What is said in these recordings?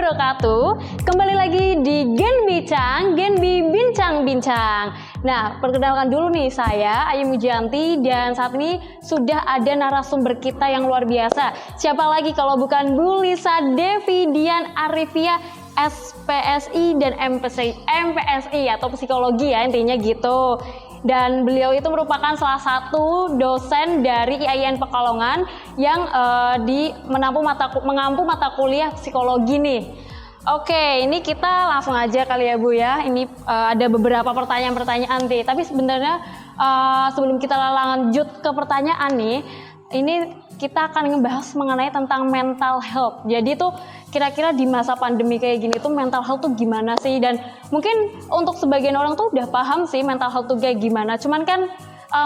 wabarakatuh. Kembali lagi di Gen Bincang, Genbi Bincang-Bincang. Nah, perkenalkan dulu nih, saya Ayu Mujanti, dan saat ini sudah ada narasumber kita yang luar biasa. Siapa lagi kalau bukan Bu Lisa Devi Dian Arifia, SPSI dan MPSI atau psikologi ya, intinya gitu. Dan beliau itu merupakan salah satu dosen dari IAIN Pekalongan yang mengampu mata kuliah psikologi nih. Oke, ini kita langsung aja kali ya Bu ya. Ini ada beberapa pertanyaan nih. Tapi sebenarnya sebelum kita lanjut ke pertanyaan nih, ini kita akan ngebahas mengenai tentang mental health. Jadi tuh kira-kira di masa pandemi kayak gini tuh mental health tuh gimana sih? Dan mungkin untuk sebagian orang tuh udah paham sih mental health tuh kayak gimana. Cuman kan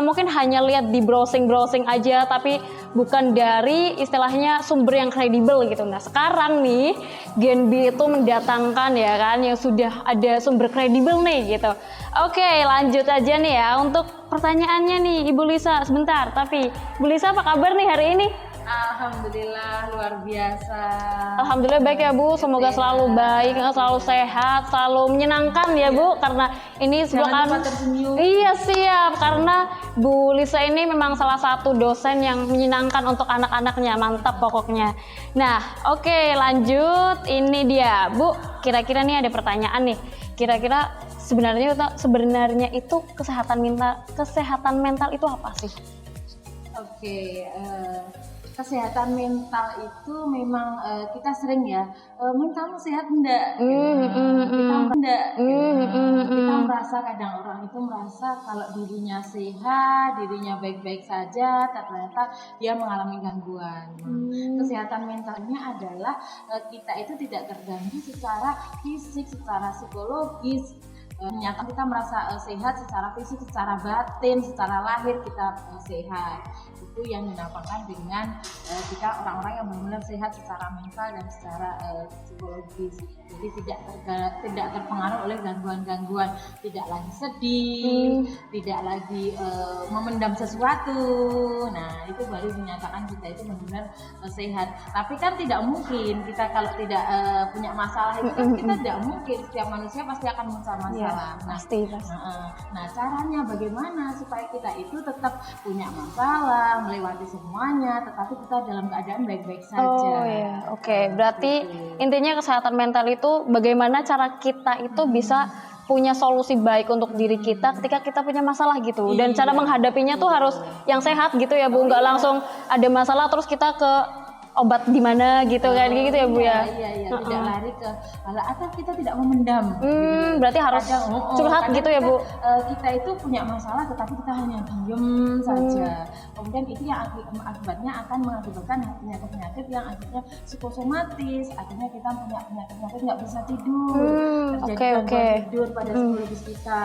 mungkin hanya lihat di browsing aja, tapi bukan dari istilahnya sumber yang kredibel gitu. Nah sekarang nih Genbi itu mendatangkan ya kan yang sudah ada sumber kredibel nih gitu. Oke, lanjut aja nih ya untuk pertanyaannya nih Ibu Lisa. Sebentar, tapi Ibu Lisa apa kabar nih hari ini? Alhamdulillah luar biasa. Alhamdulillah baik ya Bu, semoga selalu baik, selalu sehat, selalu menyenangkan ya Bu, karena ini Jangan lupa tersenyum. Iya siap, karena Bu Lisa ini memang salah satu dosen yang menyenangkan untuk anak-anaknya, mantap pokoknya. Nah oke, lanjut, ini dia Bu, kira-kira nih ada pertanyaan nih, kira-kira sebenarnya itu kesehatan mental itu apa sih? Oke, kesehatan mental itu memang kita sering ya, mentalmu sehat enggak? Kita merasa kadang orang itu merasa kalau dirinya sehat, dirinya baik-baik saja, ternyata dia mengalami gangguan. Kesehatan mentalnya adalah kita itu tidak terganggu secara fisik, secara psikologis. Nyata kita merasa sehat secara fisik, secara batin, secara lahir kita sehat. Itu yang dinamakan dengan kita orang-orang yang benar-benar sehat secara mental dan secara psikologis. Jadi tidak terpengaruh oleh gangguan-gangguan, tidak lagi sedih, tidak lagi memendam sesuatu. Nah itu baru dinyatakan kita itu benar-benar sehat. Tapi kan tidak mungkin kita kalau tidak punya masalah itu kan kita tidak mungkin, setiap manusia pasti akan punya masalah. Pasti. Nah caranya bagaimana supaya kita itu tetap punya masalah, melewati semuanya, tetapi kita dalam keadaan baik-baik saja. Oh iya, oke. Berarti intinya kesehatan mental itu bagaimana cara kita itu bisa punya solusi baik untuk diri kita ketika kita punya masalah gitu. Dan cara menghadapinya tuh harus yang sehat gitu ya Bu, nggak langsung ada masalah terus kita ke obat di mana gitu kan gitu ya Bu ya. Iya, tidak lari ke atau kita tidak memendam. Berarti harus curhat gitu ya Bu. Kita itu punya masalah tetapi kita hanya diem saja. Kemudian itu yang akibatnya akan mengakibatkan penyakit-penyakit yang akhirnya psikosomatis. Akhirnya kita punya penyakit nggak bisa tidur. Terjadi gangguan tidur pada psikologis kita.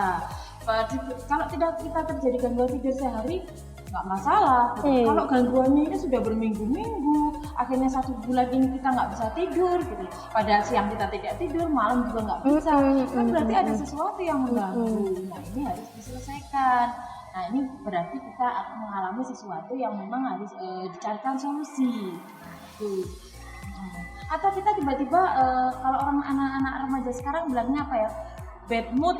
Kalau tidak kita terjadi gangguan tidur sehari nggak masalah. Kalau gangguannya ini sudah berminggu-minggu, akhirnya 1 bulan ini kita nggak bisa tidur gitu. Pada siang kita tidak tidur, malam juga nggak bisa. Kan berarti ada sesuatu yang mengganggu. Nah ini harus diselesaikan. Nah ini berarti kita akan mengalami sesuatu yang memang harus dicarikan solusi. Atau kita tiba-tiba kalau orang anak-anak remaja sekarang bilangnya apa ya? Bad mood,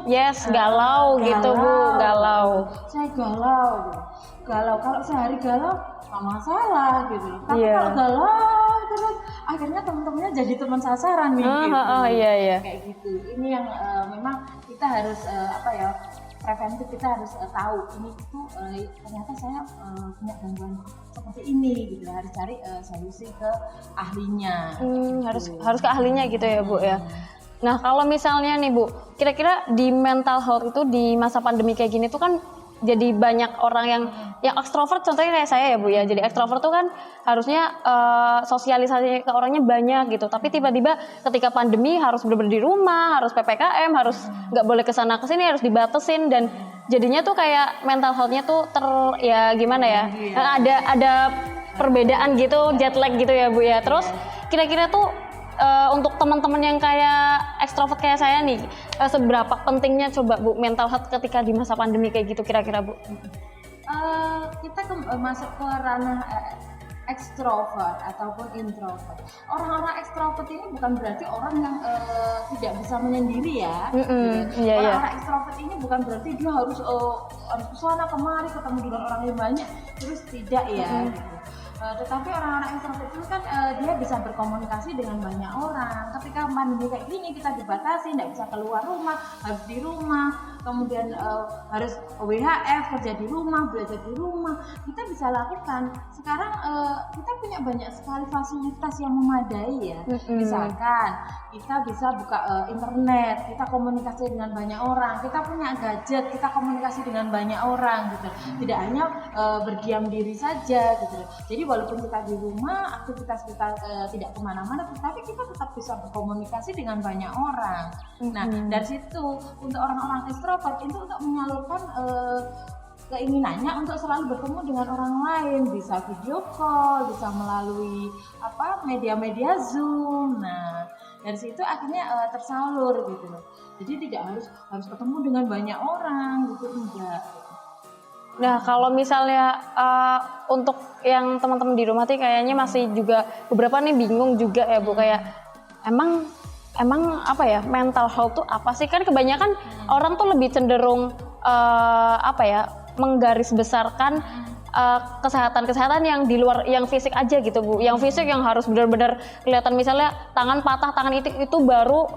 galau gitu Bu, galau. Saya galau. Kalau sehari galau nggak masalah gitu. Tapi kalau galau terus akhirnya teman-temannya jadi teman sasaran nih. Iya. Kayak gitu. Ini yang memang kita harus preventif, kita harus tahu ini tuh ternyata saya punya gangguan seperti ini gitu. Harus cari solusi ke ahlinya. Harus ke ahlinya gitu ya Bu ya. Nah kalau misalnya nih Bu, kira-kira di mental health itu di masa pandemi kayak gini tuh kan jadi banyak orang yang ekstrovert, contohnya kayak saya ya Bu ya. Jadi ekstrovert tuh kan harusnya sosialisasi ke orangnya banyak gitu. Tapi tiba-tiba ketika pandemi harus benar-benar di rumah, harus PPKM, harus nggak boleh kesana kesini, harus dibatasin, dan jadinya tuh kayak mental health-nya tuh gimana ya? Ada perbedaan gitu, jet lag gitu ya Bu ya. Terus kira-kira tuh untuk teman-teman yang kayak ekstrovert kayak saya nih, seberapa pentingnya coba Bu mental health ketika di masa pandemi kayak gitu kira-kira Bu? Kita masuk ke ranah ekstrovert ataupun introvert. Orang-orang ekstrovert ini bukan berarti orang yang tidak bisa menyendiri ya. Orang-orang ekstrovert ini bukan berarti dia harus kesana kemari ketemu dengan orang yang banyak, terus tidak ya. Gitu. Tetapi orang-orang introvert itu kan dia bisa berkomunikasi dengan banyak orang. Ketika pandemi kayak gini kita dibatasi, tidak bisa keluar rumah, harus di rumah, kemudian harus WHF, kerja di rumah, belajar di rumah, kita bisa lakukan. Sekarang kita punya banyak sekali fasilitas yang memadai ya. Misalkan kita bisa buka internet, kita komunikasi dengan banyak orang, kita punya gadget, kita komunikasi dengan banyak orang gitu. Tidak hanya berdiam diri saja gitu. Jadi walaupun kita di rumah, aktivitas kita tidak kemana-mana, tetapi kita tetap bisa berkomunikasi dengan banyak orang. Nah, dari situ untuk orang-orang ekstrovert itu untuk menyalurkan keinginannya untuk selalu bertemu dengan orang lain, bisa video call, bisa melalui media-media Zoom. Nah, dari situ akhirnya tersalur gitu loh. Jadi tidak harus ketemu dengan banyak orang gitu, enggak. Nah, kalau misalnya untuk yang teman-teman di rumah tuh kayaknya masih juga beberapa nih bingung juga ya Bu, kayak emang apa ya, mental health tuh apa sih? Kan kebanyakan orang tuh lebih cenderung menggarisbesarkan kesehatan yang di luar, yang fisik aja gitu Bu. Yang fisik yang harus benar-benar kelihatan, misalnya tangan patah, tangan itu baru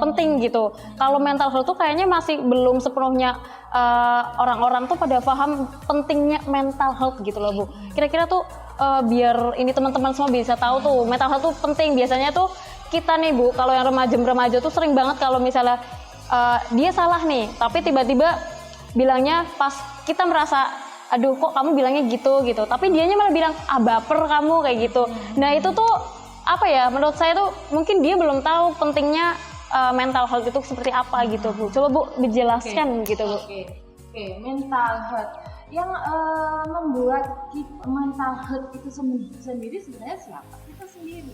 penting gitu. Kalau mental health tuh kayaknya masih belum sepenuhnya orang-orang tuh pada paham pentingnya mental health gitu loh Bu. Kira-kira tuh biar ini teman-teman semua bisa tahu tuh mental health tuh penting. Biasanya tuh kita nih Bu, kalau yang remaja tuh sering banget kalau misalnya dia salah nih, tapi tiba-tiba bilangnya pas kita merasa aduh kok kamu bilangnya gitu, tapi dianya malah bilang baper kamu kayak gitu. Nah itu tuh apa ya, menurut saya tuh mungkin dia belum tahu pentingnya mental health itu seperti apa gitu Bu. Coba Bu dijelaskan gitu Bu. Oke, mental health yang membuat mental health itu sendiri sebenarnya siapa? Kita sendiri.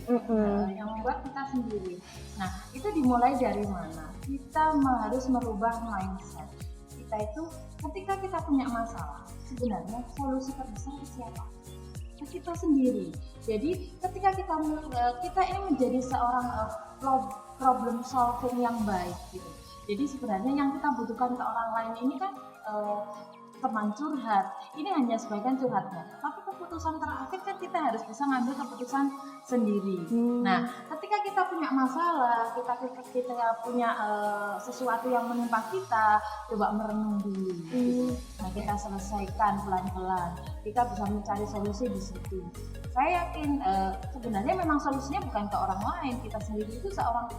Yang membuat kita sendiri. Nah itu dimulai dari mana? Kita harus merubah mindset. Kita itu ketika kita punya masalah, sebenarnya solusi terbesar ke siapa? Ke kita sendiri. Jadi ketika kita ini menjadi seorang problem solving yang baik gitu. Jadi sebenarnya yang kita butuhkan ke orang lain ini kan teman curhat. Ini hanya sebagian curhatnya. Tapi keputusan terakhir kan kita harus bisa ngambil keputusan sendiri. Nah, ketika kita punya masalah, kita punya sesuatu yang menimpa kita, coba merenung dulu. Nah, kita selesaikan pelan-pelan. Kita bisa mencari solusi di situ. Saya yakin sebenarnya memang solusinya bukan ke orang lain, kita sendiri itu seorang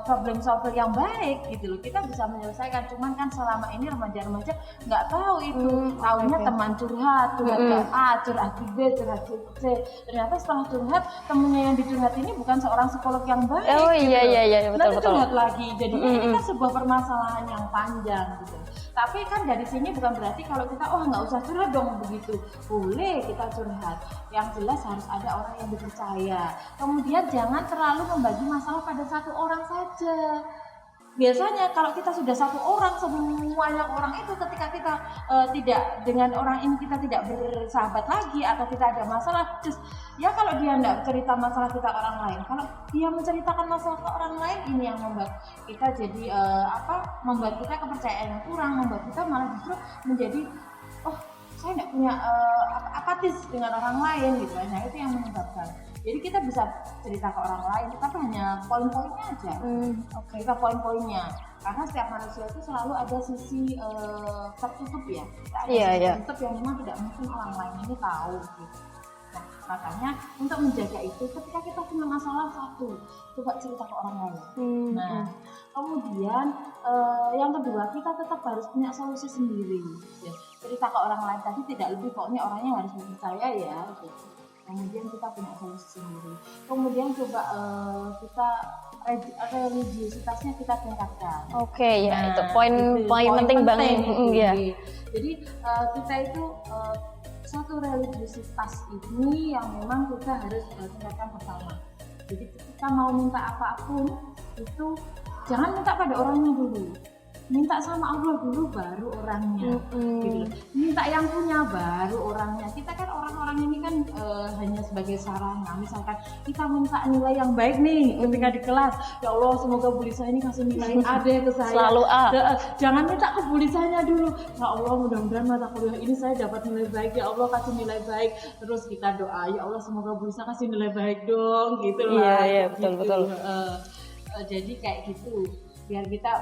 problem solver yang baik gitu loh. Kita bisa menyelesaikan. Cuman kan selama ini remaja-remaja nggak tahu itu. Taunya teman curhat A, curhat B, curhat C. Ternyata setelah curhat, temennya yang dicurhat ini bukan seorang psikolog yang baik. Iya, betul. Curhat lagi. Jadi ini kan sebuah permasalahan yang panjang gitu. Tapi kan dari sini bukan berarti kalau kita nggak usah curhat dong begitu. Boleh kita curhat. Yang jelas harus ada orang yang dipercaya. Kemudian jangan terlalu membagi masalah pada satu orang saja. Biasanya kalau kita sudah satu orang, semuanya orang itu ketika kita tidak dengan orang ini kita tidak bersahabat lagi atau kita ada masalah, ya kalau dia tidak cerita masalah kita ke orang lain, kalau dia menceritakan masalah ke orang lain, ini yang membuat kita jadi membuat kita kepercayaan yang kurang, membuat kita malah justru menjadi saya tidak punya apatis dengan orang lain gitu. Nah itu yang menyebabkan. Jadi kita bisa cerita ke orang lain, tapi hanya poin-poinnya aja. Kita poin-poinnya. Karena setiap manusia itu selalu ada sisi tertutup ya. Ada tertutup yang memang tidak mungkin orang lain ini tahu gitu. Nah, makanya untuk menjaga itu, ketika kita punya masalah satu, coba cerita ke orang lain. Nah, kemudian yang kedua, kita tetap harus punya solusi sendiri. Ya. Cerita ke orang lain tadi tidak lebih, pokoknya orangnya harus dipercaya ya. Gitu. Kemudian kita punya solusi sendiri. Kemudian coba kita religiositasnya kita tingkatkan. Itu poin penting banget. Jadi kita itu satu religiositas ini yang memang kita harus tingkatkan pertama. Jadi kita mau minta apapun itu jangan minta pada orangnya dulu. minta sama Allah dulu baru orangnya. Gitu. Minta yang punya baru orangnya. Kita kan orang-orang ini kan hanya sebagai sarana. Misalkan kita minta nilai yang baik nih ketika di kelas, ya Allah semoga Bu Lisa ini kasih nilai A deh ke saya. Selalu A. Jangan minta ke Bu Lisanya dulu. Ya Allah mudah-mudahan mata kuliah ini saya dapat nilai baik, ya Allah kasih nilai baik. Terus kita doa, ya Allah semoga Bu Lisa kasih nilai baik dong, gitu lah. Iya betul gitu. betul. Jadi kayak gitu biar kita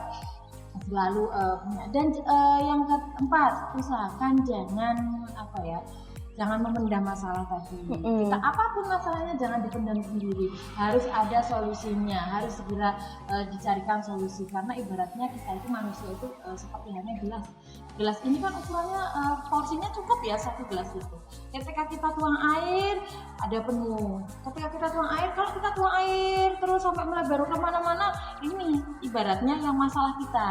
selalu punya. Dan yang keempat, usahakan jangan jangan memendam masalah tadi. Kita apapun masalahnya jangan dipendam sendiri, harus ada solusinya, harus segera dicarikan solusi. Karena ibaratnya kita itu manusia itu seperti halnya gelas ini kan ukurannya porsinya cukup ya, satu gelas itu. Ketika kita tuang air ada penuh, ketika kita tuang air, kalau kita tuang air terus sampai melebar kemana-mana, ini ibaratnya yang masalah kita.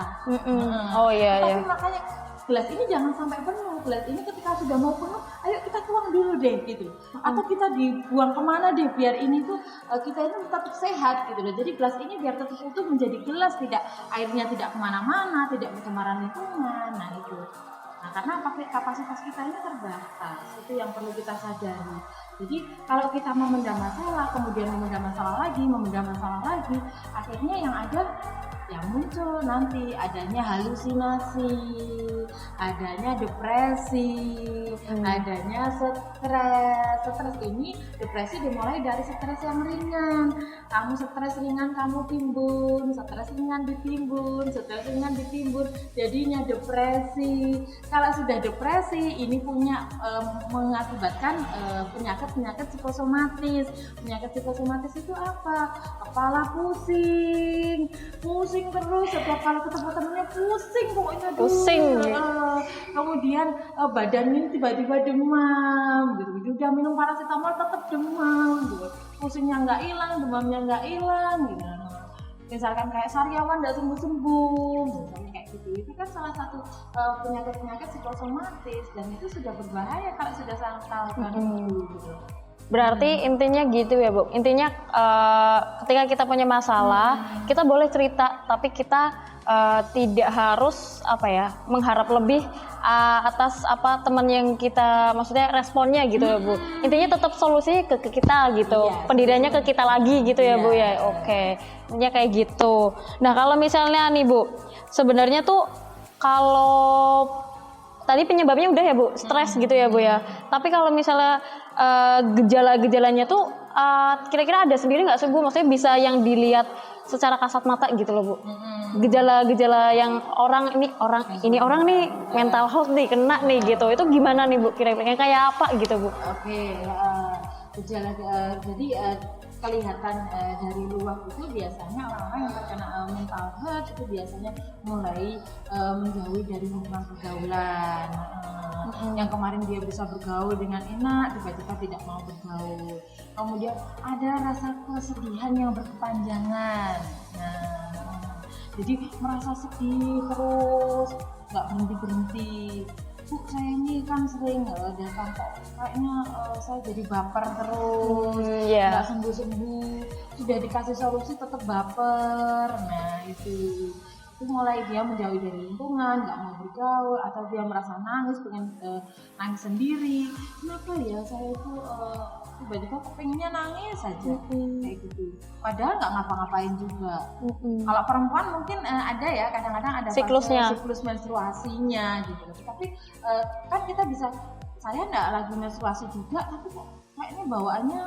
Oh iya. Tapi makanya gelas ini jangan sampai penuh. Gelas ini ketika sudah mau penuh, ayo kita tuang dulu deh gitu. Atau kita dibuang kemana deh biar ini tuh kita ini tetap sehat gitu loh. Jadi gelas ini biar tetap utuh menjadi gelas, tidak airnya tidak kemana-mana, tidak pencemaran lingkungan. Nah itu. Nah karena kapasitas kita ini terbatas, itu yang perlu kita sadari. Jadi kalau kita memendam masalah, kemudian memendam masalah lagi, akhirnya yang ada yang muncul nanti adanya halusinasi, adanya depresi, adanya stres. Stres ini, depresi dimulai dari stres yang ringan. Kamu stres ringan, kamu timbun, stres ringan ditimbun, jadinya depresi. Kalau sudah depresi, ini punya mengakibatkan penyakit psikosomatis. Penyakit psikosomatis itu apa? Kepala pusing terus, setiap kali ketemu temennya pusing pokoknya dulu. Kemudian badan ini tiba-tiba demam gitu. Udah minum paracetamol tetap demam gitu. Pusingnya nggak hilang, demamnya nggak hilang gitu. Misalkan kayak sariawan nggak sembuh-sembuh, misalnya kayak gitu. Itu kan salah satu penyakit psikosomatis, dan itu sudah berbahaya kalau sudah sampai gitu. Berarti intinya gitu ya Bu, intinya ketika kita punya masalah, kita boleh cerita, tapi kita tidak harus mengharap lebih atas teman yang kita, maksudnya responnya gitu ya Bu. Intinya tetap solusinya ke kita gitu, pendiriannya ke kita lagi gitu ya Bu ya. Oke, intinya kayak gitu. Nah kalau misalnya nih Bu, sebenarnya tuh kalau tadi penyebabnya udah ya Bu, stres gitu ya Bu ya. Tapi kalau misalnya gejala-gejalanya tuh kira-kira ada sendiri nggak sih Bu? Maksudnya bisa yang dilihat secara kasat mata gitu loh Bu. Gejala-gejala yang orang nih mental health nih kena nih gitu. Itu gimana nih Bu? Kira-kira kayak apa gitu Bu? Oke, gejala jadi kelihatan dari luar itu biasanya orang-orang yang terkena mental health itu biasanya mulai menjauhi dari lingkungan pergaulan. Yang kemarin dia bisa bergaul dengan enak, tiba-tiba tidak mau bergaul. Kemudian ada rasa kesedihan yang berkepanjangan. Jadi merasa sedih terus, nggak berhenti. Bu, saya ini kan sering datang kok, kayaknya saya jadi baper terus, nggak sembuh-sembuh, sudah dikasih solusi tetap baper. Nah itu mulai dia menjauhi dari lingkungan, nggak mau bergaul, atau dia merasa nangis, pengen nangis sendiri. Kenapa ya saya itu tiba-tiba kok pengennya nangis saja, kayak gitu. Padahal nggak ngapa-ngapain juga. Kalau perempuan mungkin ada ya, kadang-kadang ada siklus menstruasinya gitu. Tapi kan kita bisa, saya nggak lagi menstruasi juga, tapi kok kayaknya bawaannya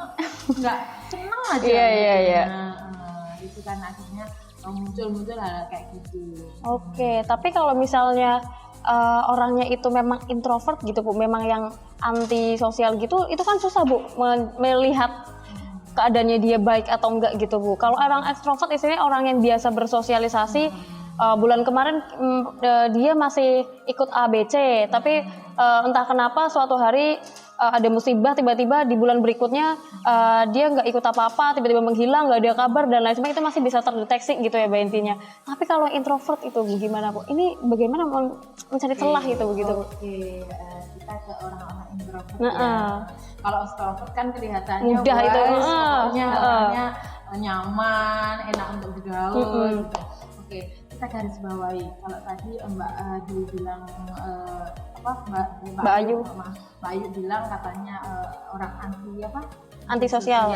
nggak senang aja. Iya. Nah, itu kan akhirnya muncul hal kayak gitu. Oke, tapi kalau misalnya orangnya itu memang introvert gitu Bu, memang yang anti sosial gitu, itu kan susah Bu melihat keadaannya dia baik atau enggak gitu Bu. Kalau orang ekstrovert istilahnya orang yang biasa bersosialisasi, bulan kemarin dia masih ikut ABC, tapi entah kenapa suatu hari ada musibah, tiba-tiba di bulan berikutnya dia nggak ikut apa-apa, tiba-tiba menghilang, nggak ada kabar dan lain sebagainya, itu masih bisa terdeteksi gitu ya Bu intinya. Tapi kalau introvert itu gimana Bu? Ini bagaimana mencari celah itu begitu Bu? Kita ke orang-orang introvert ya. Kalau extrovert kan kelihatannya mudah itu, orangnya nyaman, enak untuk bergaul. Gitu. kita garis bawahi. Kalau tadi Mbak Dwi bilang Mbak Ayu. Mbak Ayu bilang katanya orang Antisosial.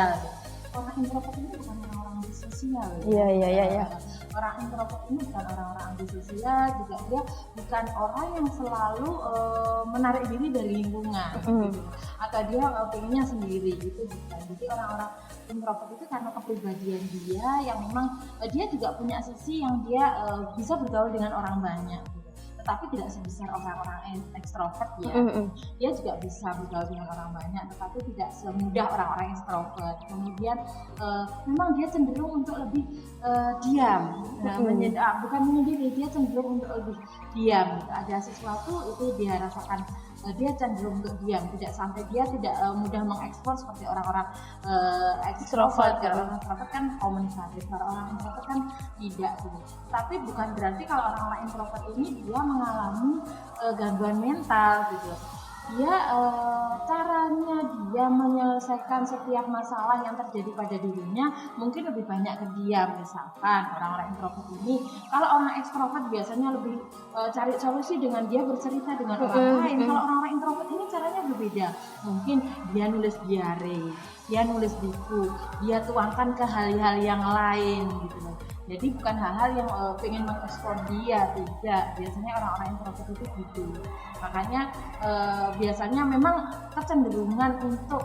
Orang introvert ini bukan orang antisosial. Iya. Orang introvert ini bukan orang-orang antisosial, juga dia bukan orang yang selalu menarik diri dari lingkungan, gitu. Atau dia pengennya sendiri gitu, bukan. Jadi orang-orang introvert itu karena kepribadian dia yang memang dia juga punya sisi yang dia bisa bergaul dengan orang banyak. Tapi tidak sebesar orang-orang ekstrovert ya. Dia juga bisa bergaul dengan orang banyak, tetapi tidak semudah orang-orang ekstrovert. Kemudian memang dia cenderung untuk lebih diam, bukan menyendiri, dia cenderung untuk lebih diam. Ada sesuatu itu dia rasakan, dia cenderung untuk diam, tidak sampai dia tidak mudah mengekspor seperti orang-orang ekstrovert. Karena orang ekstrovert kan komunikatif, orang introvert kan tidak gitu. Tapi bukan berarti kalau orang-orang introvert ini dia mengalami gangguan mental gitu. Dia caranya dia menyelesaikan setiap masalah yang terjadi pada dirinya mungkin lebih banyak ke diam. Misalkan orang-orang introvert ini, kalau orang ekstrovert biasanya lebih cari solusi dengan dia bercerita dengan orang lain. Kalau orang-orang introvert ini caranya berbeda. Mungkin dia nulis diary, dia nulis buku, dia tuangkan ke hal-hal yang lain gitu loh. Jadi bukan hal-hal yang pengen mengekspor dia, tidak. Biasanya orang-orang introvert itu gitu. Makanya biasanya memang kecenderungan untuk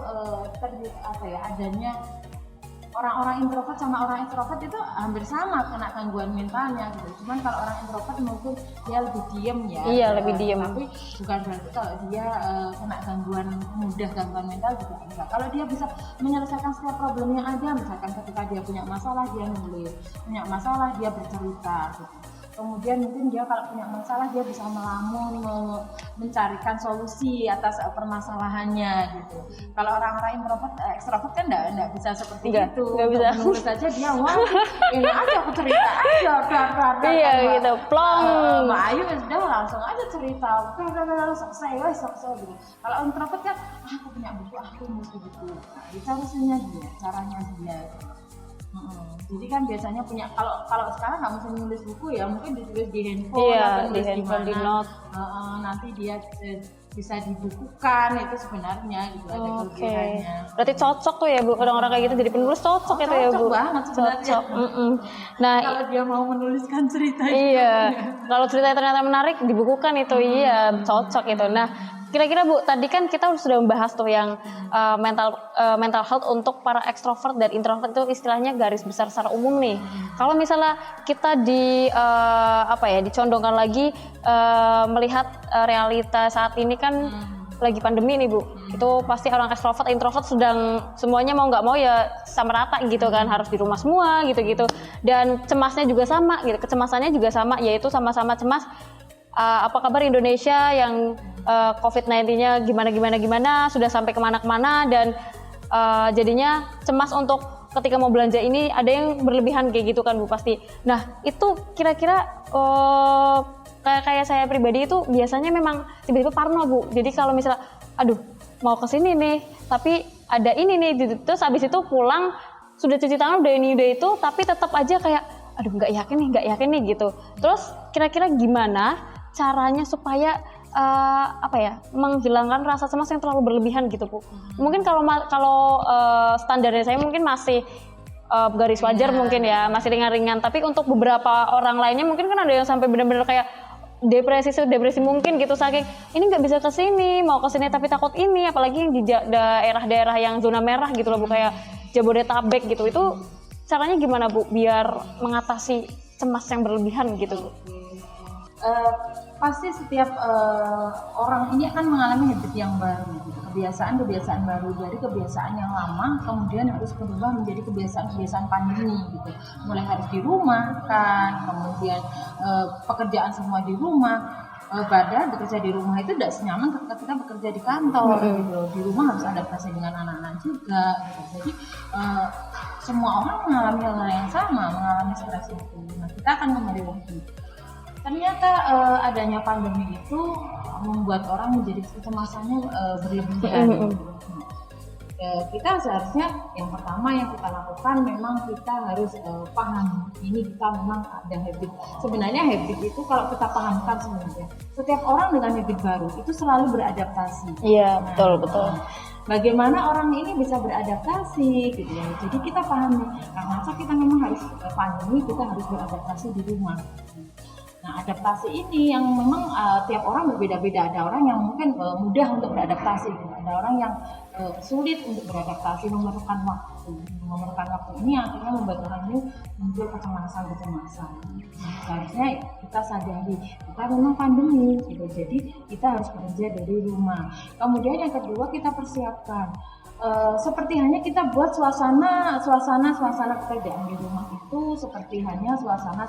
adanya orang-orang introvert sama orang extrovert itu hampir sama kena gangguan mentalnya gitu. Cuman kalau orang introvert mungkin dia lebih diem ya. Iya, lebih diem. Tapi bukan berarti kalau dia kena gangguan mental juga enggak. Kalau dia bisa menyelesaikan setiap problem yang ada, misalkan ketika dia punya masalah dia nulis, punya masalah dia bercerita gitu. Kemudian mungkin dia kalau punya masalah dia bisa melamun mencarikan solusi atas permasalahannya gitu. Kalau orang-orang ekstrovert kan enggak bisa seperti itu. Enggak bisa. Menulis saja dia wah enak aja aku cerita aja dar. Iya gitu, plong. Mbak Ayu sudah langsung aja cerita. Udah selesai gitu. Kalau introvert kan aku punya buku, aku mesti buku. Nah, itu caranya dia. Jadi kan biasanya punya kalau sekarang nggak mesti nulis buku ya, mungkin ditulis di handphone atau di handphone, di note. Nanti dia bisa dibukukan itu sebenarnya gitu. Ada kelebihannya. Berarti cocok tuh ya Bu, orang-orang kayak gitu jadi penulis cocok itu ya Bu. Cocok banget sebenarnya. Nah, kalau dia mau menuliskan cerita iya. Kalau ceritanya ternyata menarik dibukukan itu iya cocok itu. Nah, kira-kira Bu, tadi kan kita sudah membahas tuh yang mental health untuk para ekstrovert dan introvert itu istilahnya garis besar secara umum nih. Kalau misalnya kita dicondongkan lagi melihat realita saat ini kan lagi pandemi nih Bu. Itu pasti orang ekstrovert, introvert sedang semuanya mau nggak mau ya sama rata gitu kan, harus di rumah semua gitu-gitu. Dan cemasnya juga sama gitu, kecemasannya juga sama, yaitu sama-sama cemas. Apa kabar Indonesia yang COVID-19-nya gimana sudah sampai kemana-kemana dan jadinya cemas untuk ketika mau belanja ini ada yang berlebihan kayak gitu kan Bu pasti. Nah itu kira-kira kayak saya pribadi itu biasanya memang tiba-tiba parno Bu. Jadi kalau misalnya aduh mau kesini nih tapi ada ini nih terus habis itu pulang sudah cuci tangan udah ini udah itu tapi tetap aja kayak aduh nggak yakin nih gitu. Terus kira-kira gimana caranya supaya menghilangkan rasa cemas yang terlalu berlebihan gitu Bu. Mungkin kalau standarnya saya mungkin masih garis wajar mungkin ya, masih ringan-ringan. Tapi untuk beberapa orang lainnya mungkin kan ada yang sampai benar-benar kayak depresi mungkin gitu, saking ini nggak bisa kesini, mau kesini tapi takut ini, apalagi yang di daerah-daerah yang zona merah gitu loh Bu, kayak Jabodetabek gitu. Itu caranya gimana Bu biar mengatasi cemas yang berlebihan gitu Bu? Pasti setiap orang ini akan mengalami habit yang baru, kebiasaan baru, dari kebiasaan yang lama kemudian harus berubah menjadi kebiasaan pandemi gitu. Mulai harus di rumah kan, kemudian pekerjaan semua di rumah. Padahal bekerja di rumah itu tidak senyaman ketika bekerja di kantor gitu. Di rumah harus adaptasi dengan anak-anak juga gitu. Jadi semua orang mengalami hal yang sama, mengalami stres itu. Nah, kita akan kembali lagi. Ternyata adanya pandemi itu membuat orang menjadi kecemasannya berlebihan. kita seharusnya yang pertama yang kita lakukan memang kita harus paham ini kita memang ada habit. Sebenarnya habit itu kalau kita pahamkan sebenarnya setiap orang dengan habit baru itu selalu beradaptasi. Iya, betul. Bagaimana orang ini bisa beradaptasi gitu ya. Jadi kita pahami karena kita memang harus pandemi kita harus beradaptasi di rumah. Nah, adaptasi ini yang memang tiap orang berbeda-beda. Ada orang yang mungkin mudah untuk beradaptasi, ada orang yang sulit untuk beradaptasi, memerlukan waktu. Memerlukan waktu ini akhirnya membuat orang ini muncul kecemasan. Seharusnya kita sadari, kita memang pandemi, gitu. Jadi kita harus bekerja dari rumah. Kemudian yang kedua kita persiapkan. Seperti hanya kita buat suasana pekerjaan di rumah itu seperti hanya suasana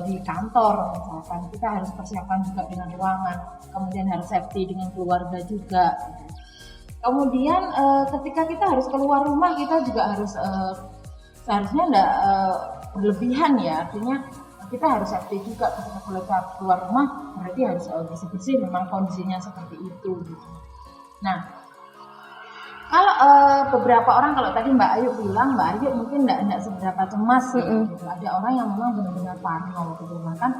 di kantor misalkan kita harus persiapkan juga dengan ruangan, kemudian harus safety dengan keluarga juga. Kemudian ketika kita harus keluar rumah kita juga harus seharusnya tidak berlebihan ya, artinya kita harus safety juga ketika keluar rumah berarti harus bersih-bersih memang kondisinya seperti itu gitu. Nah, kalau beberapa orang, kalau tadi Mbak Ayu bilang, Mbak Ayu mungkin tidak seberapa cemas gitu. Ada orang yang memang benar-benar parno gitu. Bahkan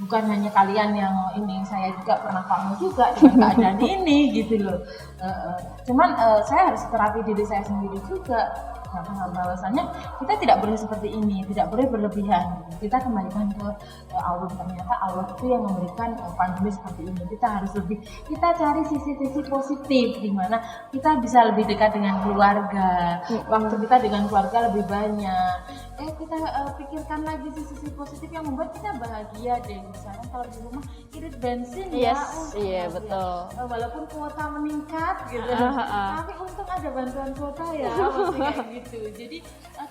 bukan hanya kalian yang ini, saya juga pernah parno juga dengan keadaan ini gitu loh. Cuman saya harus terapi diri saya sendiri juga. Nah, bahwasanya kita tidak boleh seperti ini, tidak boleh berlebihan. Kita kembalikan ke Allah. Ternyata Allah itu yang memberikan pandemi seperti ini. Kita harus lebih, kita cari sisi-sisi positif di mana kita bisa lebih dekat dengan keluarga. Waktu kita dengan keluarga lebih banyak. Kita pikirkan lagi sisi-sisi positif yang membuat kita bahagia deh. Misalnya kalau di rumah irit bensin Iya betul. Walaupun kuota meningkat gitu, tapi untung ada bantuan kuota ya, maksudnya kayak gitu. Jadi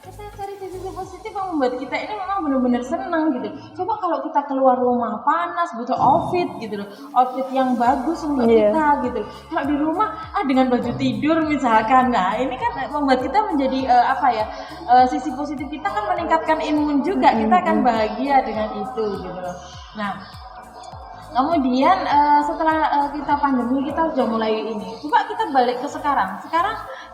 kita cari sisi positif yang membuat kita ini memang benar-benar senang gitu. Coba kalau kita keluar rumah panas butuh outfit gitu loh, outfit yang bagus untuk kita gitu. Kalau di rumah dengan baju tidur misalkan, nah ini kan membuat kita menjadi sisi positif kita kan meningkatkan imun juga, kita akan bahagia dengan itu gitu loh. Nah, kemudian setelah kita pandemi kita sudah mulai ini, coba kita balik ke sekarang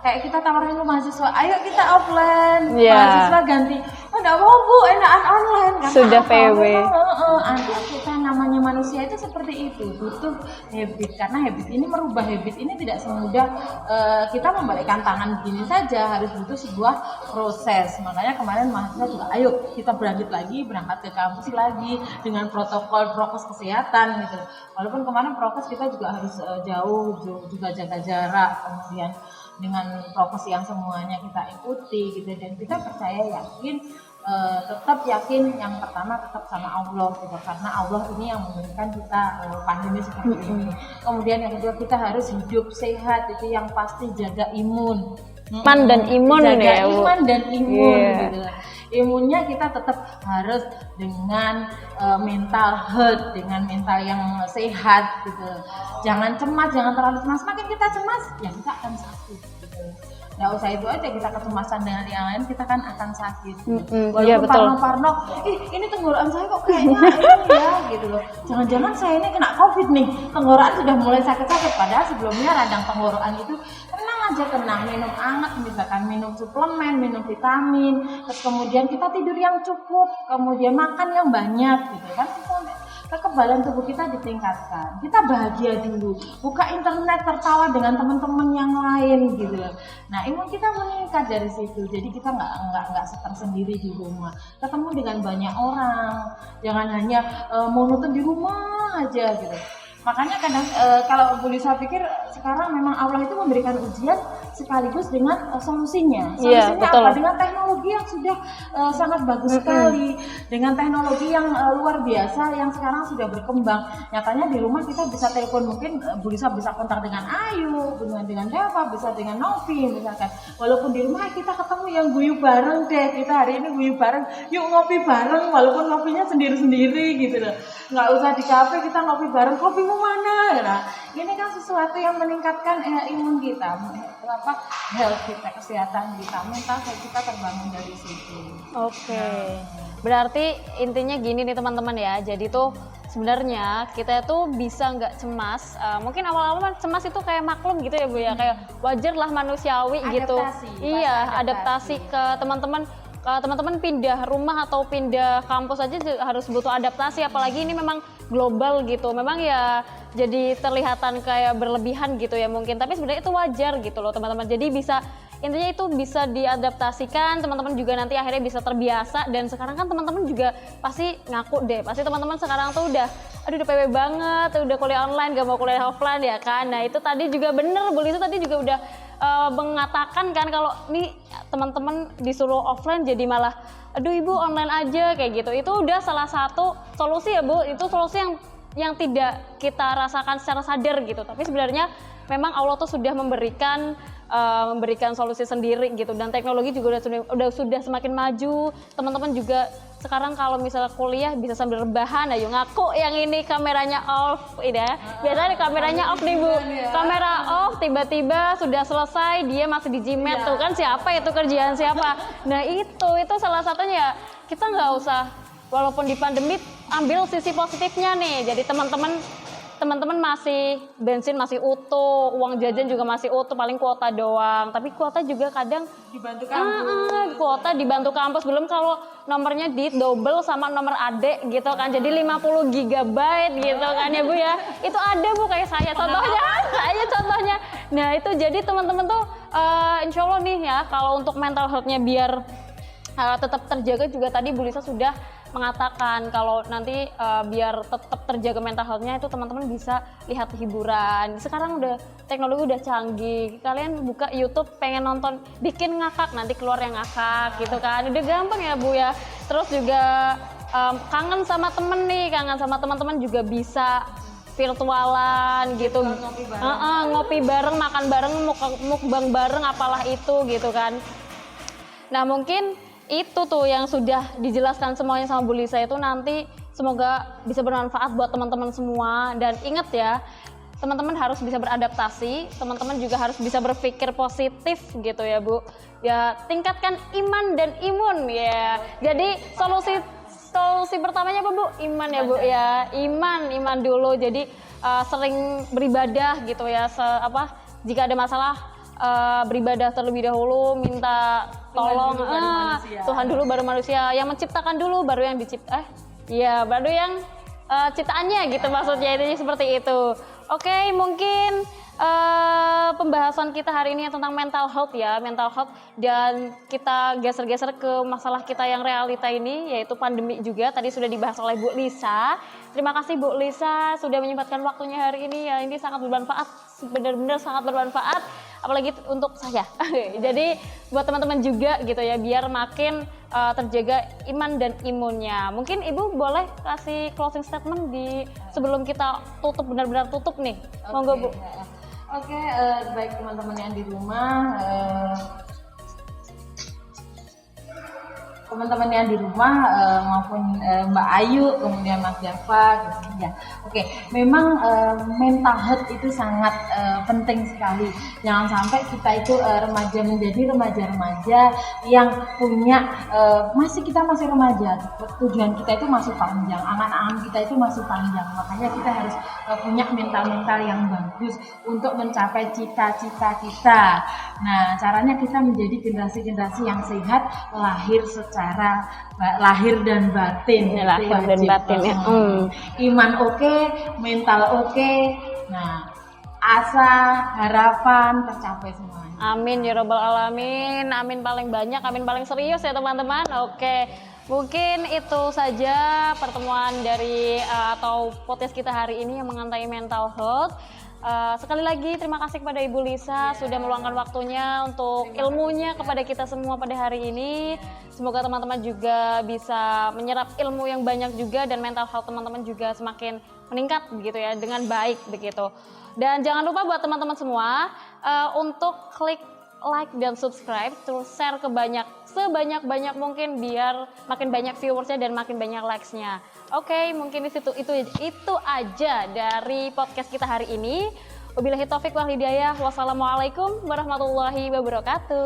kayak kita tawarin ke mahasiswa, ayo kita offline, mahasiswa ganti, enggak mau Bu, enakan online karena sudah PW. Kita namanya manusia itu seperti itu, butuh habit, karena habit ini merubah habit ini tidak semudah kita membalikkan tangan begini saja, harus butuh sebuah proses. Makanya kemarin mahasiswa juga, ayo kita berangkat ke kampus lagi dengan protokol prokes kesehatan gitu. Walaupun kemarin prokes kita juga harus jauh juga jaga jarak, kemudian dengan prokes yang semuanya kita ikuti gitu, dan kita percaya yakin tetap yakin yang pertama tetap sama Allah gitu, karena Allah ini yang memberikan kita pandemi seperti ini. Kemudian yang kedua kita harus hidup sehat, itu yang pasti jaga imun. Iman dan imun jaga ya, Bu. Iman dan imun gitu. Imunnya kita tetap harus dengan mental health, dengan mental yang sehat gitu. Jangan cemas, jangan terlalu cemas. Makin kita cemas, ya kita akan sakit gitu. Nggak usah itu aja, kita kecemasan dengan yang lain kita kan akan sakit. Walaupun parno-parno, ini tenggorokan saya kok kayaknya ini ya gitu loh. Jangan-jangan saya ini kena COVID nih, tenggorokan sudah mulai sakit-sakit. Padahal sebelumnya radang tenggorokan itu tenang, minum hangat, misalkan minum suplemen, minum vitamin, terus kemudian kita tidur yang cukup, kemudian makan yang banyak gitu kan, kekebalan tubuh kita ditingkatkan. Kita bahagia dulu, buka internet, tertawa dengan teman-teman yang lain gitu. Nah, imun kita meningkat dari situ. Jadi kita nggak tersendiri di rumah, ketemu dengan banyak orang, jangan hanya monoton di rumah aja gitu. Makanya kadang kalau Bu Lisa pikir sekarang memang Allah itu memberikan ujian sekaligus dengan solusinya. Solusinya apa? Dengan teknologi yang sudah sangat bagus sekali, dengan teknologi yang luar biasa yang sekarang sudah berkembang. Nyatanya di rumah kita bisa telepon, mungkin Bu Lisa bisa kontak dengan Ayu, dengan Deva, bisa dengan Novi misalkan. Walaupun di rumah kita ketemu yang guyu bareng deh, kita hari ini guyu bareng, yuk ngopi bareng, walaupun ngopinya sendiri-sendiri gitu loh. Nggak usah di kafe, kita ngopi bareng, kopimu mana? Nah, ini kan sesuatu yang meningkatkan imun kita, health kita, kesehatan kita, mental kita terbangun dari situ. Berarti intinya gini nih teman-teman ya, jadi tuh sebenarnya kita tuh bisa nggak cemas. Mungkin awal-awal cemas itu kayak maklum gitu ya Bu ya, kayak wajar lah manusiawi gitu. Adaptasi, Iya, pasti adaptasi ke teman-teman. Kalau teman-teman pindah rumah atau pindah kampus aja harus butuh adaptasi, apalagi ini memang global gitu. Memang ya jadi terlihatan kayak berlebihan gitu ya mungkin, tapi sebenarnya itu wajar gitu loh teman-teman. Jadi bisa, intinya itu bisa diadaptasikan, teman-teman juga nanti akhirnya bisa terbiasa. Dan sekarang kan teman-teman juga pasti ngaku deh, pasti teman-teman sekarang tuh udah PW banget, udah kuliah online, gak mau kuliah offline ya kan. Nah itu tadi juga bener, Bu Lisa tadi juga udah mengatakan kan kalau nih teman-teman disuruh offline jadi malah aduh ibu online aja kayak gitu. Itu udah salah satu solusi ya Bu, itu solusi yang tidak kita rasakan secara sadar gitu, tapi sebenarnya memang Allah tuh sudah memberikan solusi sendiri gitu. Dan teknologi juga sudah semakin maju. Teman-teman juga sekarang kalau misalnya kuliah bisa sambil rebahan, ayo ngaku yang ini kameranya off, ya. Biasanya kameranya off nih Bu, kamera off, tiba-tiba sudah selesai dia masih di Gmail tuh kan, siapa itu kerjaan siapa. Nah itu salah satunya, kita nggak usah, walaupun di pandemi ambil sisi positifnya nih. Jadi teman-teman masih bensin masih utuh, uang jajan juga masih utuh, paling kuota doang. Tapi kuota juga kadang dibantu kampus. Kuota dibantu kampus, belum kalau nomornya di double sama nomor adik gitu kan. Jadi 50 GB gitu kan ya Bu ya. Itu ada Bu kayak saya contohnya. Nah, itu jadi teman-teman tuh insya Allah nih ya, kalau untuk mental health-nya biar tetap terjaga juga tadi Bu Lisa sudah mengatakan kalau nanti biar tetap terjaga mental health-nya itu teman-teman bisa lihat hiburan. Sekarang udah teknologi udah canggih. Kalian buka YouTube pengen nonton bikin ngakak, nanti keluar yang ngakak gitu kan. Udah gampang ya Bu ya. Terus juga kangen sama temen nih, kangen sama teman-teman juga bisa virtualan gitu. Ngopi bareng, makan bareng, mukbang bareng, apalah itu gitu kan. Nah, mungkin itu tuh yang sudah dijelaskan semuanya sama Bu Lisa itu, nanti semoga bisa bermanfaat buat teman-teman semua. Dan ingat ya, teman-teman harus bisa beradaptasi, teman-teman juga harus bisa berpikir positif gitu ya Bu. Ya, tingkatkan iman dan imun ya. Jadi solusi pertamanya apa Bu? Iman ya Bu ya. Iman dulu. Jadi sering beribadah gitu ya. Jika ada masalah beribadah terlebih dahulu, minta tolong Tuhan dulu baru manusia, yang menciptakan dulu baru yang baru yang ciptaannya gitu, maksudnya itu seperti itu. Oke, mungkin pembahasan kita hari ini tentang mental health ya, mental health, dan kita geser-geser ke masalah kita yang realita ini, yaitu pandemi juga. Tadi sudah dibahas oleh Bu Lisa. Terima kasih Bu Lisa sudah menyempatkan waktunya hari ini ya, ini sangat bermanfaat, benar-benar sangat bermanfaat, apalagi untuk saya. Jadi buat teman-teman juga gitu ya, biar makin terjaga iman dan imunnya. Mungkin Ibu boleh kasih closing statement sebelum kita tutup, benar-benar tutup nih. Monggo Bu. Oke, baik teman-teman yang di rumah, maupun Mbak Ayu, kemudian Mas Java gitu ya. Oke, memang mental health itu sangat penting sekali. Jangan sampai kita itu menjadi remaja-remaja yang punya kita masih remaja, tujuan kita itu masih panjang, angan-angan kita itu masih panjang. Makanya kita harus punya mental yang bagus untuk mencapai cita-cita kita. Nah, caranya kita menjadi generasi-generasi yang sehat, lahir dan batin. Lahir dan batin ya. Iman oke, mental oke. Nah, asa, harapan tercapai semuanya. Amin ya robbal alamin. Amin paling banyak, amin paling serius ya teman-teman. Oke, mungkin itu saja pertemuan dari atau podcast kita hari ini yang mengenai mental health. Sekali lagi terima kasih kepada Ibu Lisa sudah meluangkan waktunya untuk ilmunya kepada kita semua pada hari ini. Semoga teman-teman juga bisa menyerap ilmu yang banyak juga, dan mental health teman-teman juga semakin meningkat begitu ya, dengan baik begitu. Dan jangan lupa buat teman-teman semua untuk klik like dan subscribe, terus share ke sebanyak-banyak mungkin biar makin banyak viewersnya dan makin banyak likes-nya. Oke, mungkin itu aja dari podcast kita hari ini. Wabillahi taufik wal hidayah. Wassalamualaikum warahmatullahi wabarakatuh.